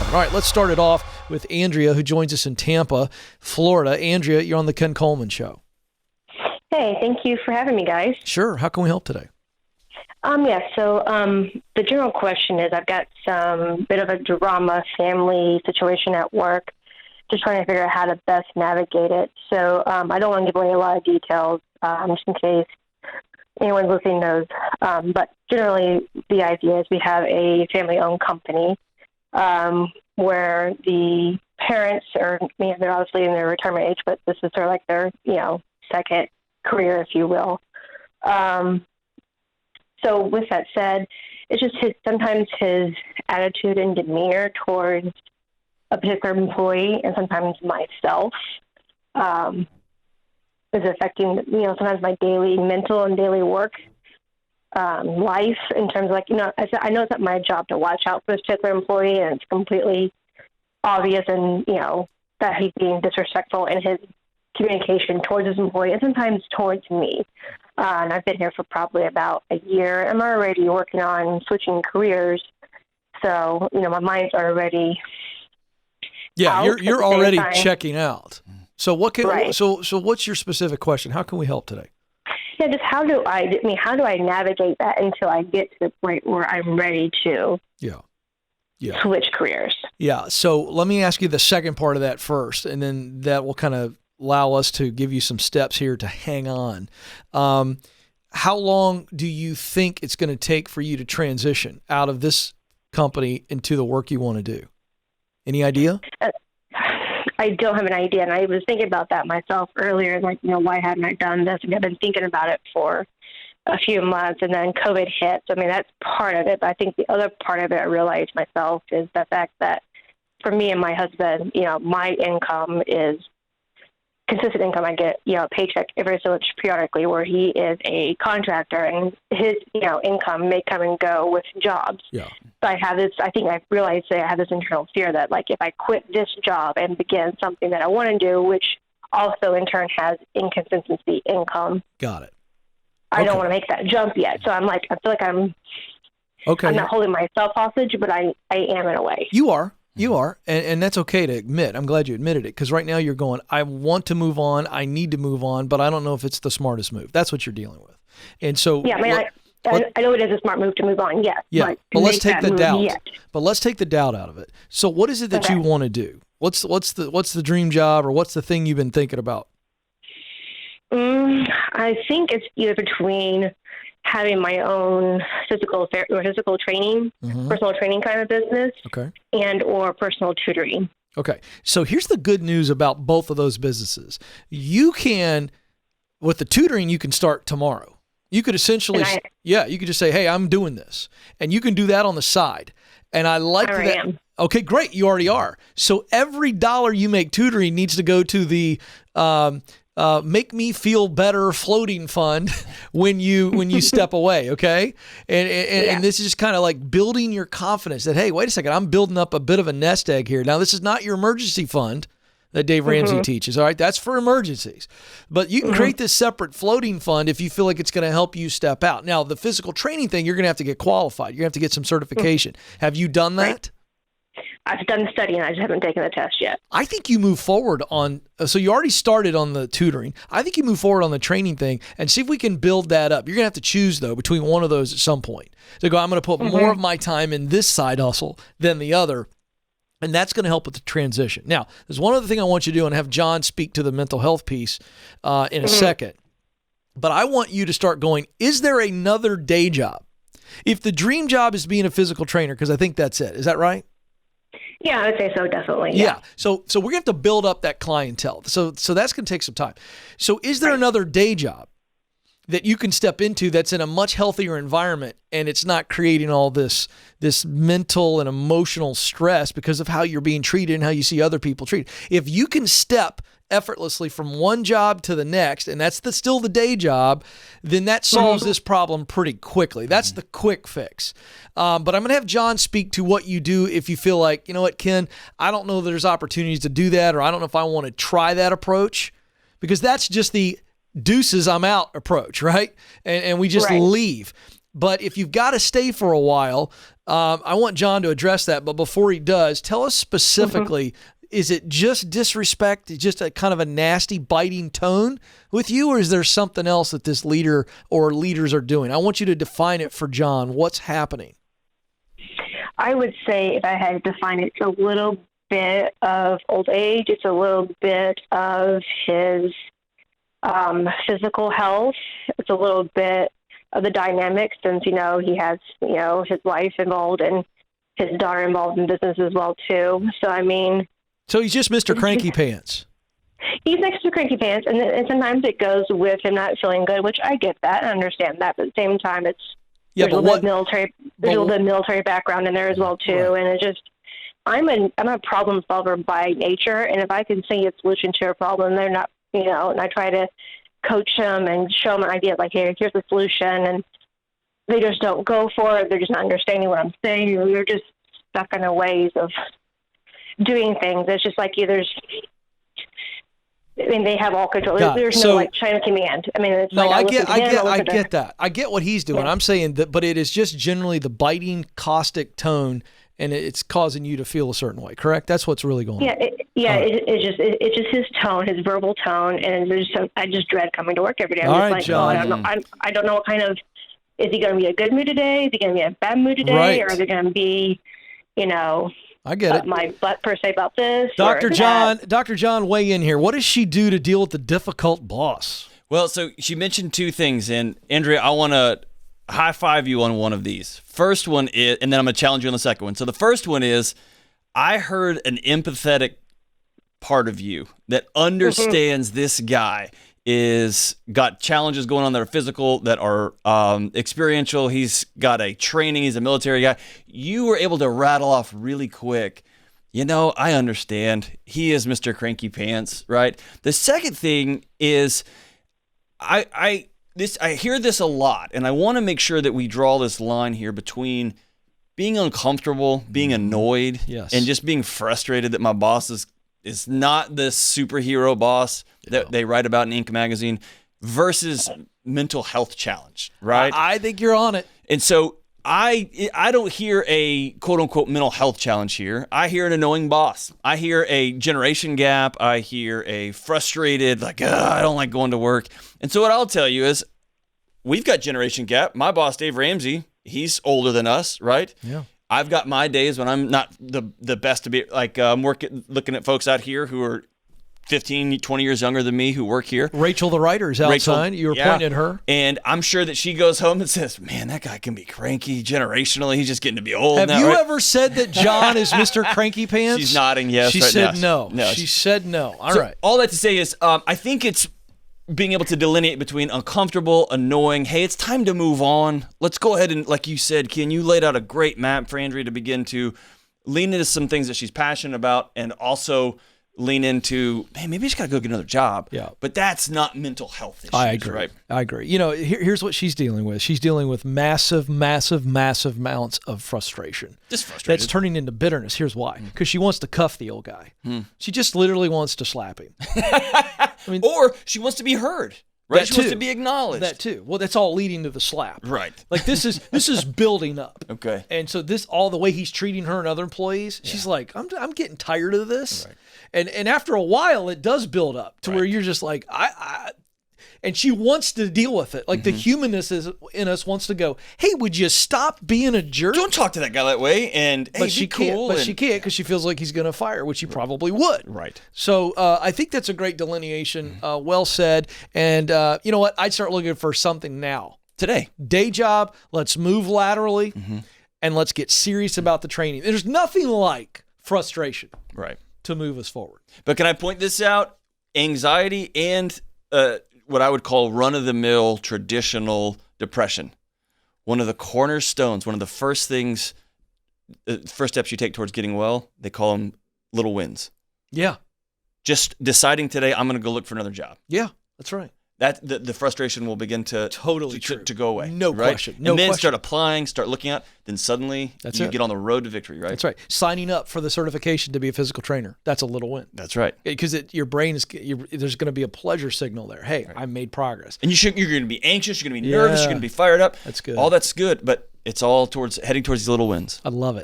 All right, let's start it off with Andrea, who joins us in Tampa, Florida. Andrea, you're on the Ken Coleman Show. Hey, thank you for having me, guys. Sure. How can we help today? The general question is I've got some bit of a drama family situation at work, just trying to figure out how to best navigate it. So I don't want to give away a lot of details, just in case anyone listening knows. But generally, the idea is we have a family-owned company where the parents are, they're obviously in their retirement age, but this is sort of like their, second career, if you will. So with that said, it's just sometimes his attitude and demeanor towards a particular employee and sometimes myself is affecting, sometimes my daily mental and daily work life in terms of I know it's not my job to watch out for this particular employee, and it's completely obvious and, that he's being disrespectful in his communication towards his employee and sometimes towards me. And I've been here for probably about a year. I'm already working on switching careers. So, my mind's already you're already checking out. So right. So what's your specific question? How can we help today? Yeah, just how do I navigate that until I get to the point where I'm ready to switch careers? Yeah. So let me ask you the second part of that first, and then that will kind of allow us to give you some steps here to hang on. How long do you think it's going to take for you to transition out of this company into the work you want to do? Any idea? I don't have an idea, and I was thinking about that myself earlier, why hadn't I done this? And I've been thinking about it for a few months, and then COVID hit. So, that's part of it, but I think the other part of it I realized myself is the fact that for me and my husband, my income is consistent income. I get, a paycheck every so much periodically, where he is a contractor and his, income may come and go with jobs. Yeah. So I have this, I think I realized that I have this internal fear that if I quit this job and begin something that I want to do, which also in turn has inconsistency income. Got it. I don't want to make that jump yet. So I feel like I'm not holding myself hostage, but I am in a way. You are, and that's okay to admit. I'm glad you admitted it, because right now you're going, I want to move on, I need to move on, but I don't know if it's the smartest move. That's what you're dealing with. And so... Yeah, I know it is a smart move to move on, yes. Yeah, but let's take the doubt. But let's take the doubt out of it. So what is it that you want to do? What's the dream job, or what's the thing you've been thinking about? I think it's either between having my own physical training, personal training kind of business, and or personal tutoring. Okay. So here's the good news about both of those businesses. You can, with the tutoring, you can start tomorrow. You could essentially, you could just say, hey, I'm doing this. And you can do that on the side. And I like that. I am. Okay, great. You already are. So every dollar you make tutoring needs to go to the make me feel better floating fund when you step away, okay? And this is just kind of like building your confidence that, hey, wait a second, I'm building up a bit of a nest egg here. Now, this is not your emergency fund that Dave Ramsey teaches, all right? That's for emergencies. But you can create this separate floating fund if you feel like it's going to help you step out. Now, the physical training thing, you're going to have to get qualified. You're going to have to get some certification. Have you done that? Right. I've done the studying. I just haven't taken the test yet. I think you move forward on, so you already started on the tutoring. I think you move forward on the training thing and see if we can build that up. You're going to have to choose, though, between one of those at some point. So go, I'm going to put more of my time in this side hustle than the other. And that's going to help with the transition. Now, there's one other thing I want you to do, and have John speak to the mental health piece in a second. But I want you to start going, is there another day job? If the dream job is being a physical trainer, because I think that's it. Is that right? Yeah, I would say so, definitely. Yeah. So we're going to have to build up that clientele. So that's going to take some time. So is there another day job that you can step into that's in a much healthier environment, and it's not creating all this mental and emotional stress because of how you're being treated and how you see other people treated? If you can step effortlessly from one job to the next, and that's still the day job, then that solves this problem pretty quickly. That's the quick fix. But I'm going to have John speak to what you do if you feel like, you know what, Ken, I don't know that there's opportunities to do that, or I don't know if I want to try that approach, because that's just the deuces, I'm out approach, right? And we just leave. But if you've got to stay for a while, I want John to address that. But before he does, tell us specifically, is it just disrespect, just a kind of a nasty, biting tone with you, or is there something else that this leader or leaders are doing? I want you to define it for John. What's happening? I would say, if I had to define it, it's a little bit of old age. It's a little bit of his physical health. It's a little bit of the dynamics, since, he has, his wife involved and his daughter involved in business as well, too. So he's just Mr. Cranky Pants. He's next to Cranky Pants, and sometimes it goes with him not feeling good, which I get that. I understand that. But at the same time, there's a little bit of military background in there as well, too. Right. And it's just, I'm a problem solver by nature, and if I can see a solution to a problem, they're not, and I try to coach them and show them an idea, like, hey, here's the solution, and they just don't go for it. They're just not understanding what I'm saying. They're just stuck in their ways of doing things. It's just like they have all control. There's no chain of command. It's I get that. I get what he's doing. Yeah. I'm saying that, but it is just generally the biting, caustic tone, and it's causing you to feel a certain way. Correct? That's what's really going on. It's just his tone, his verbal tone, and I just dread coming to work every day. John. I don't know what kind of. Is he going to be a good mood today? Is he going to be in a bad mood today? Right. Or is it going to be, I get it. My butt per se about this? Dr. John, weigh in here. What does she do to deal with the difficult boss? Well, so she mentioned two things, and Andrea, I want to high five you on one of these. First one is, and then I'm going to challenge you on the second one. So the first one is, I heard an empathetic part of you that understands this guy is got challenges going on that are physical, that are experiential. He's got a training. He's a military guy. You were able to rattle off really quick. I understand. He is Mr. Cranky Pants, right? The second thing is, I hear this a lot, and I want to make sure that we draw this line here between being uncomfortable, being annoyed, and just being frustrated that my boss is not the superhero boss that they write about in Inc. magazine, versus mental health challenge, right? I think you're on it. And so I don't hear a quote unquote mental health challenge here. I hear an annoying boss. I hear a generation gap. I hear a frustrated, I don't like going to work. And so what I'll tell you is, we've got generation gap. My boss, Dave Ramsey, he's older than us, right? Yeah. I've got my days when I'm not the best to be, I'm looking at folks out here who are 15, 20 years younger than me who work here. Rachel, the writer, is outside. You were pointing at her. And I'm sure that she goes home and says, man, that guy can be cranky generationally. He's just getting to be old now. Have you ever said that John is Mr. Cranky Pants? She's nodding yes. She said no. She said no. All right. All that to say is, I think it's being able to delineate between uncomfortable, annoying, hey, it's time to move on. Let's go ahead and, like you said, Ken, you laid out a great map for Andrea to begin to lean into some things that she's passionate about, and also lean into, hey, maybe she's got to go get another job. Yeah. But that's not mental health issues. I agree. Right? I agree. Here's what she's dealing with. She's dealing with massive amounts of frustration. Just frustrated. That's turning into bitterness. Here's why. Because she wants to cuff the old guy. She just literally wants to slap him. Or she wants to be heard. Right? She wants to be acknowledged. That too. Well, that's all leading to the slap. Right. This is building up. Okay. And so all the way he's treating her and other employees, she's like, I'm getting tired of this. Right. And after a while, it does build up to where you're just like, and she wants to deal with it. Like the humanness in us wants to go, hey, would you stop being a jerk? Don't talk to that guy that way. And but she can't. But she can't because she feels like he's going to fire her, which he probably would. Right. So I think that's a great delineation. Well said. And you know what? I'd start looking for something now. Today. Day job. Let's move laterally, and let's get serious about the training. There's nothing like frustration. Right. To move us forward. But can I point this out? Anxiety and what I would call run-of-the-mill traditional depression. One of the cornerstones, one of the first steps you take towards getting well, they call them little wins. Yeah. Just deciding today, I'm going to go look for another job. Yeah, that's right. that the frustration will begin to go away. No right? question. And then start applying, start looking at, then suddenly you get on the road to victory, right? That's right. Signing up for the certification to be a physical trainer. That's a little win. That's right. Because your brain there's going to be a pleasure signal there. Hey, I made progress. And you're going to be anxious, you're going to be nervous, you're going to be fired up. That's good. All that's good, but it's all heading towards these little wins. I love it.